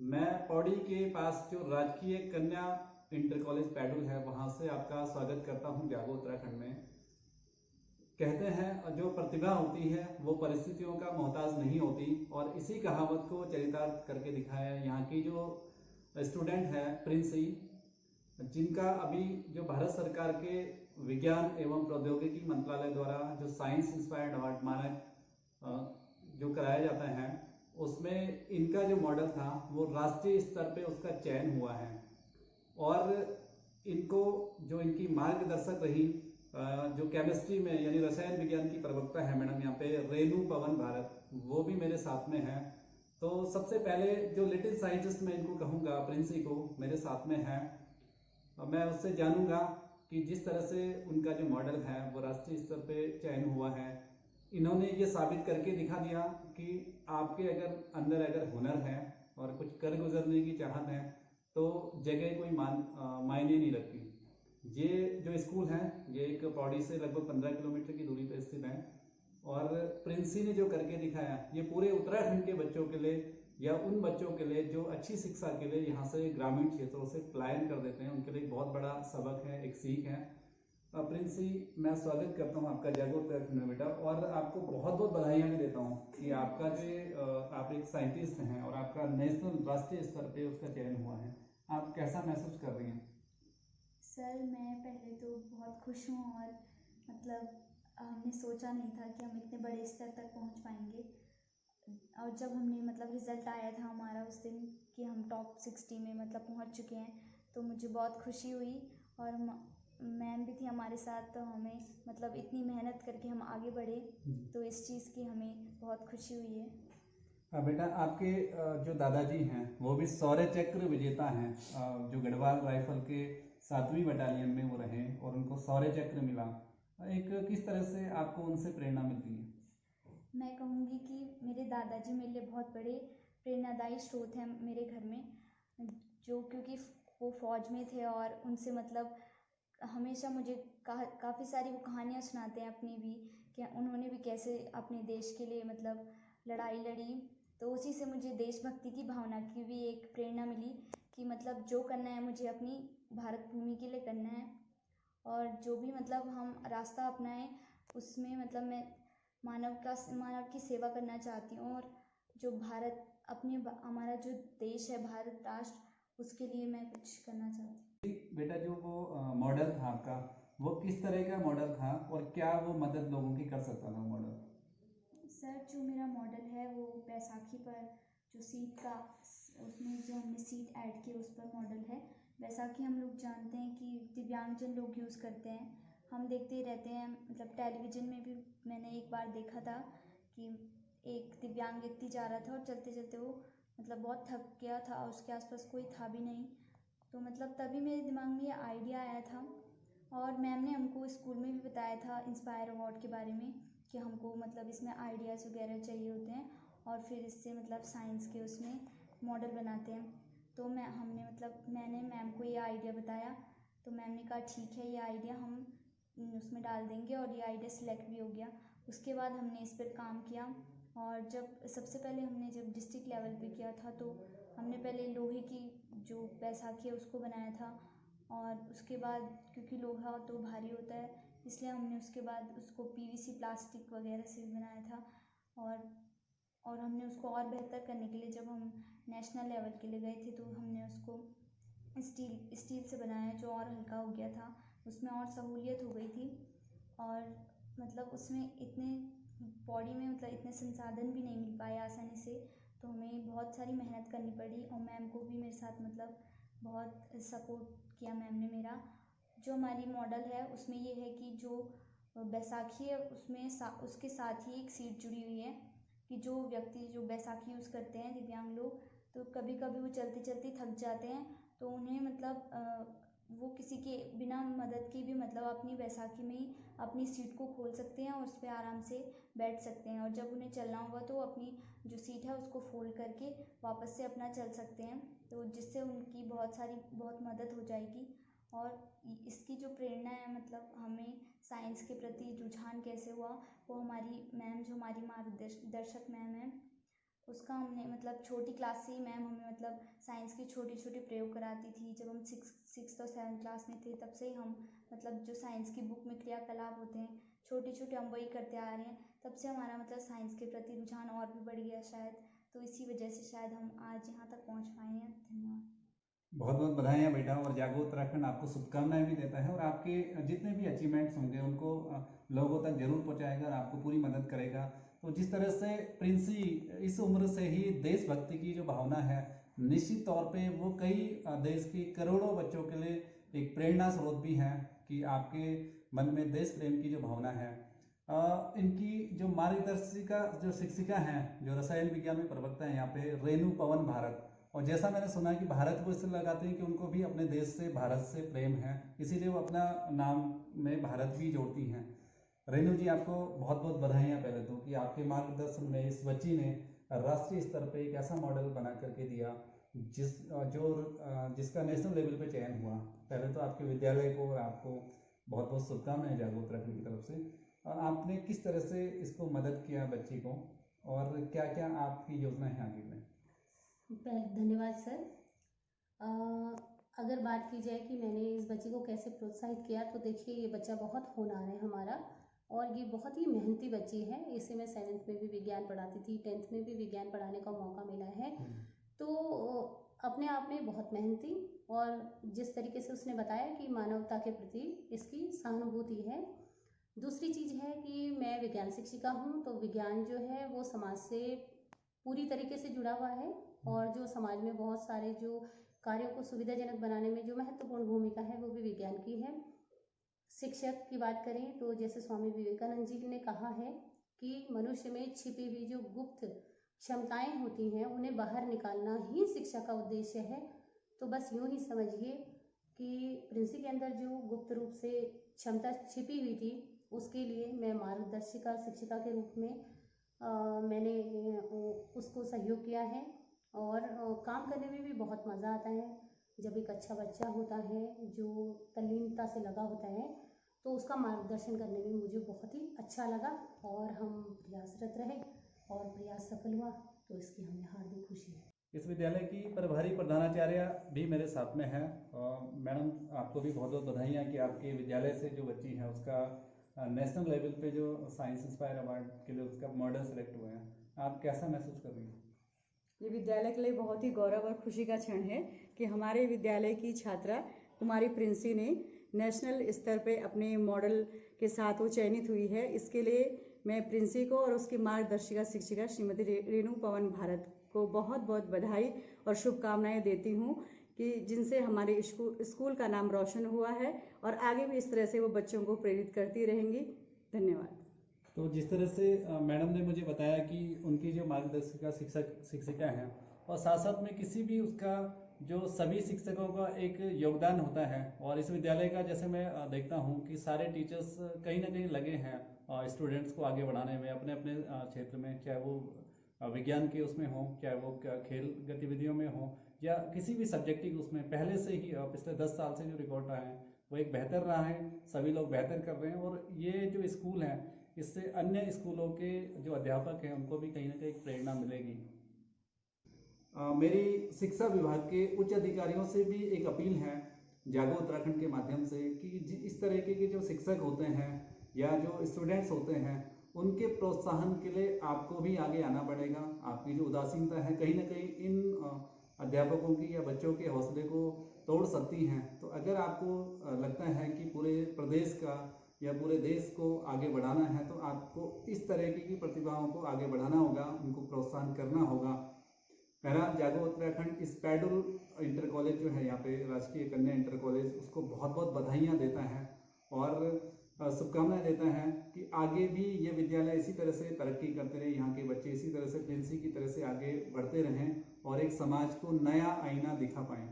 मैं पौड़ी के पास जो राजकीय कन्या इंटर कॉलेज पैडुल है वहाँ से आपका स्वागत करता हूँ जागो उत्तराखंड में। कहते हैं जो प्रतिभा होती है वो परिस्थितियों का मोहताज नहीं होती, और इसी कहावत को चरितार्थ करके दिखाया है यहाँ की जो स्टूडेंट है प्रिंसी, जिनका अभी जो भारत सरकार के विज्ञान एवं प्रौद्योगिकी मंत्रालय द्वारा जो साइंस इंस्पायर्ड अवार्ड मानक जो कराया जाता है उसमें इनका जो मॉडल था वो राष्ट्रीय स्तर पे उसका चयन हुआ है। और इनको जो इनकी मार्गदर्शक रही जो केमिस्ट्री में यानी रसायन विज्ञान की प्रवक्ता है मैडम यहाँ पे रेणु पवन भारत, वो भी मेरे साथ में है। तो सबसे पहले जो लिटिल साइंटिस्ट मैं इनको कहूँगा प्रिंसी को मेरे साथ में है, मैं उससे जानूंगा कि जिस तरह से उनका जो मॉडल है वो राष्ट्रीय स्तर पे चयन हुआ है, इन्होंने ये साबित करके दिखा दिया कि आपके अगर अंदर अगर हुनर है और कुछ कर गुजरने की चाहत है तो जगह कोई मायने नहीं रखती। ये जो स्कूल है ये एक पौड़ी से लगभग 15 किलोमीटर की दूरी पर स्थित है, और प्रिंसी ने जो करके दिखाया ये पूरे उत्तराखंड के बच्चों के लिए या उन बच्चों के लिए जो अच्छी शिक्षा के लिए यहाँ से ग्रामीण क्षेत्रों से पलायन कर देते हैं उनके लिए एक बहुत बड़ा सबक है, एक सीख है। प्रिंसी, मैं स्वागत करता हूँ आपका जागो उत्तराखंड में बेटा, और आपको बहुत बहुत बधाइयाँ भी देता हूँ कि आपका जो आप एक साइंटिस्ट हैं और आपका नेशनल राष्ट्रीय स्तर पे उसका चयन हुआ है। आप कैसा महसूस कर रही हैं? सर मैं पहले तो बहुत खुश हूँ, और मतलब हमने सोचा नहीं था कि हम इतने बड़े स्तर तक पहुँच पाएंगे। और जब हमने मतलब रिज़ल्ट आया था हमारा उस दिन कि हम टॉप 60 में मतलब पहुँच चुके हैं, तो मुझे बहुत खुशी हुई। और मैम भी थी हमारे साथ, तो हमें मतलब इतनी मेहनत करके हम आगे बढ़े, तो इस चीज़ की हमें बहुत खुशी हुई है। बेटा, आपके जो दादाजी हैं वो भी शौर्य चक्र विजेता हैं, जो गढ़वाल राइफल के 7वीं बटालियन में वो रहे और उनको शौर्य चक्र मिला। एक किस तरह से आपको उनसे प्रेरणा मिलती है? मैं कहूँगी कि मेरे दादाजी मेरे लिए बहुत बड़े प्रेरणादायी स्रोत हैं मेरे घर में, जो क्योंकि वो फौज में थे और उनसे मतलब हमेशा मुझे काफ़ी सारी वो कहानियाँ सुनाते हैं अपनी भी, कि उन्होंने भी कैसे अपने देश के लिए मतलब लड़ाई लड़ी। तो उसी से मुझे देशभक्ति की भावना की भी एक प्रेरणा मिली कि मतलब जो करना है मुझे अपनी भारत भूमि के लिए करना है, और जो भी मतलब हम रास्ता अपनाएं उसमें मतलब मैं मानव की सेवा करना चाहती हूँ, और जो भारत अपने हमारा जो देश है भारत राष्ट्र, उसके लिए मैं कुछ करना चाहती हूँ। बेटा, जो वो मॉडल था आपका वो किस तरह का मॉडल था और क्या वो मदद लोगों की कर सकता था मॉडल? सर जो मेरा मॉडल है वो बैसाखी पर जो सीट का उसमें जो हमने सीट ऐड की उस पर मॉडल है। बैसाखी हम लोग जानते हैं कि दिव्यांगजन लोग यूज़ करते हैं, हम देखते ही रहते हैं, मतलब टेलीविज़न में भी मैंने एक बार देखा था कि एक दिव्यांग व्यक्ति जा रहा था और चलते चलते वो मतलब बहुत थक गया था और उसके आसपास कोई था भी नहीं। तो मतलब तभी मेरे दिमाग में ये आइडिया आया था, और मैम ने हमको स्कूल में भी बताया था इंस्पायर अवार्ड के बारे में कि हमको मतलब इसमें आइडियाज़ वगैरह चाहिए होते हैं, और फिर इससे मतलब साइंस के उसमें मॉडल बनाते हैं। तो मैंने मैम को ये आइडिया बताया, तो मैम ने कहा ठीक है ये आइडिया हम उसमें डाल देंगे, और ये आइडिया सिलेक्ट भी हो गया। उसके बाद हमने इस पर काम किया, और जब सबसे पहले हमने जब डिस्ट्रिक्ट लेवल पे किया था तो हमने पहले लोहे की जो बैसाखी है उसको बनाया था, और उसके बाद क्योंकि लोहा तो भारी होता है इसलिए हमने उसके बाद उसको पीवीसी प्लास्टिक वगैरह से बनाया था। और हमने उसको और बेहतर करने के लिए जब हम नेशनल लेवल के लिए गए थे तो हमने उसको स्टील से बनाया जो और हल्का हो गया था, उसमें और सहूलियत हो गई थी। और मतलब उसमें इतने बॉडी में मतलब इतने संसाधन भी नहीं मिल पाए आसानी से, तो हमें बहुत सारी मेहनत करनी पड़ी, और मैम को भी मेरे साथ मतलब बहुत सपोर्ट किया मैम ने मेरा। जो हमारी मॉडल है उसमें ये है कि जो बैसाखी है उसमें उसके साथ ही एक सीट जुड़ी हुई है कि जो व्यक्ति जो बैसाखी यूज़ करते हैं दिव्यांग लोग, तो कभी कभी वो चलते चलते थक जाते हैं, तो उन्हें मतलब वो किसी के बिना मदद के भी मतलब अपनी बैसाखी में ही अपनी सीट को खोल सकते हैं और उस पर आराम से बैठ सकते हैं, और जब उन्हें चलना होगा तो अपनी जो सीट है उसको फोल्ड करके वापस से अपना चल सकते हैं, तो जिससे उनकी बहुत मदद हो जाएगी। और इसकी जो प्रेरणा है मतलब हमें साइंस के प्रति रुझान कैसे हुआ, वो हमारी मैम जो हमारी मार्गदर्शक मैम है उसका हमने मतलब छोटी क्लास से ही मैम हमें मतलब साइंस के छोटे छोटे प्रयोग कराती थी। जब हम सिक्स और 7 क्लास में थे तब से ही हम मतलब जो साइंस की बुक में क्रियाकलाप होते हैं छोटे छोटे हम वही करते आ रहे हैं। तब से हमारा मतलब साइंस के प्रति रुझान और भी बढ़ गया शायद, तो इसी वजह से शायद हम आज यहाँ तक पहुँच पाए हैं। धन्यवाद। बहुत बहुत बधाइयाँ बेटा, और जागो उत्तराखंड आपको शुभकामनाएं भी देता है और आपके जितने भी अचीवमेंट्स होंगे उनको लोगों तक जरूर पहुंचाएगा और आपको पूरी मदद करेगा। तो जिस तरह से प्रिंसी इस उम्र से ही देशभक्ति की जो भावना है, निश्चित तौर पे वो कई देश के करोड़ों बच्चों के लिए एक प्रेरणा स्रोत भी है कि आपके मन में देश प्रेम की जो भावना है। इनकी जो मार्गदर्शिका जो शिक्षिका हैं, जो रसायन विज्ञान में प्रवक्ता है यहाँ पे, रेणु पवन भारत, और जैसा मैंने सुना है कि भारत को इससे लगाते हैं कि उनको भी अपने देश से, भारत से प्रेम है, इसीलिए वो अपना नाम में भारत भी जोड़ती हैं। रेणु जी, आपको बहुत बहुत बधाइयाँ पहले तो कि आपके मार्गदर्शन में इस बच्ची ने राष्ट्रीय स्तर पे एक ऐसा मॉडल बना करके दिया जिसका नेशनल लेवल पे चयन हुआ। पहले तो आपके विद्यालय को और आपको बहुत बहुत शुभकामनाएं जागो उत्तराखंड की तरफ से। और आपने किस तरह से इसको मदद किया बच्ची को, और क्या क्या आपकी योजना है आगे में? धन्यवाद सर। अगर बात की जाए कि मैंने इस बच्ची को कैसे प्रोत्साहित किया, तो देखिए ये बच्चा बहुत होनहार है हमारा, और ये बहुत ही मेहनती बच्ची है। इसे मैं 7th में भी विज्ञान पढ़ाती थी, 10th में भी विज्ञान पढ़ाने का मौका मिला है। तो अपने आप में बहुत मेहनती, और जिस तरीके से उसने बताया कि मानवता के प्रति इसकी सहानुभूति है। दूसरी चीज़ है कि मैं विज्ञान शिक्षिका हूँ, तो विज्ञान जो है वो समाज से पूरी तरीके से जुड़ा हुआ है, और जो समाज में बहुत सारे जो कार्यों को सुविधाजनक बनाने में जो महत्वपूर्ण भूमिका है वो भी विज्ञान की है। शिक्षक की बात करें तो जैसे स्वामी विवेकानंद जी ने कहा है कि मनुष्य में छिपी हुई जो गुप्त क्षमताएं होती हैं उन्हें बाहर निकालना ही शिक्षा का उद्देश्य है। तो बस यूं ही समझिए कि प्रिंसी के अंदर जो गुप्त रूप से क्षमता छिपी हुई थी, उसके लिए मैं मार्गदर्शिका शिक्षिका के रूप में मैंने उसको सहयोग किया है, और काम करने में भी बहुत मज़ा आता है। जब एक अच्छा बच्चा होता है जो तल्लीनता से लगा होता है, तो उसका मार्गदर्शन करने में मुझे बहुत ही अच्छा लगा, और हम प्रयासरत रहे और प्रयास सफल हुआ, तो इसकी हमें हार्दिक खुशी है। इस विद्यालय की प्रभारी प्रधानाचार्य भी मेरे साथ में है, और मैडम आपको भी बहुत बहुत बधाइयाँ कि आपके विद्यालय से जो बच्ची है उसका नेशनल लेवल पे जो साइंस इंस्पायर अवार्ड के लिए उसका मॉडल सेलेक्ट हुए हैं। आप कैसा महसूस कर रही हैं? ये विद्यालय के लिए बहुत ही गौरव और खुशी का क्षण है कि हमारे विद्यालय की छात्रा कुमारी प्रिंसी ने नेशनल स्तर पे अपने मॉडल के साथ वो चयनित हुई है। इसके लिए मैं प्रिंसी को और उसकी मार्गदर्शिका शिक्षिका श्रीमती रेणु पवन भारत को बहुत बहुत बधाई और शुभकामनाएं देती हूँ कि जिनसे हमारे स्कूल का नाम रोशन हुआ है, और आगे भी इस तरह से वो बच्चों को प्रेरित करती रहेंगी। धन्यवाद। तो जिस तरह से मैडम ने मुझे बताया कि उनकी जो मार्गदर्शिका शिक्षिका हैं, और साथ साथ में किसी भी उसका जो सभी शिक्षकों का एक योगदान होता है, और इस विद्यालय का जैसे मैं देखता हूँ कि सारे टीचर्स कहीं ना कहीं लगे हैं स्टूडेंट्स को आगे बढ़ाने में अपने अपने क्षेत्र में, चाहे वो विज्ञान के उसमें हो, चाहे वो खेल गतिविधियों में हो, या किसी भी सब्जेक्टिव उसमें। पहले से ही पिछले 10 साल से जो रिकॉर्ड रहा है वो एक बेहतर रहा है, सभी लोग बेहतर कर रहे हैं, और ये जो स्कूल है इससे अन्य स्कूलों के जो अध्यापक हैं उनको भी कहीं ना कहीं प्रेरणा मिलेगी। मेरी शिक्षा विभाग के उच्च अधिकारियों से भी एक अपील है जागो उत्तराखंड के माध्यम से कि इस तरीके के जो शिक्षक होते हैं या जो स्टूडेंट्स होते हैं उनके प्रोत्साहन के लिए आपको भी आगे आना पड़ेगा। आपकी जो उदासीनता है कहीं ना कहीं इन अध्यापकों की या बच्चों के हौसले को तोड़ सकती हैं। तो अगर आपको लगता है कि पूरे प्रदेश का या पूरे देश को आगे बढ़ाना है, तो आपको इस तरह की प्रतिभाओं को आगे बढ़ाना होगा, उनको प्रोत्साहन करना होगा। मेरा जागो उत्तराखंड स्पैडुल इंटर कॉलेज जो है यहाँ पे राजकीय कन्या इंटर कॉलेज, उसको बहुत बहुत बधाइयाँ देता है और शुभकामनाएं देता है कि आगे भी ये विद्यालय इसी तरह से तरक्की करते रहे, यहाँ के बच्चे इसी तरह से प्रिंसी की तरह से आगे बढ़ते रहें और एक समाज को नया आईना दिखा पाएं।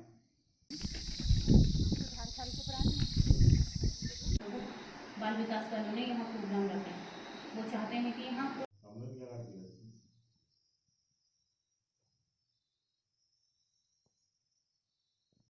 बाल विकास वालों ने यहाँ प्रोग्राम रखे, वो चाहते हैं कि यहाँ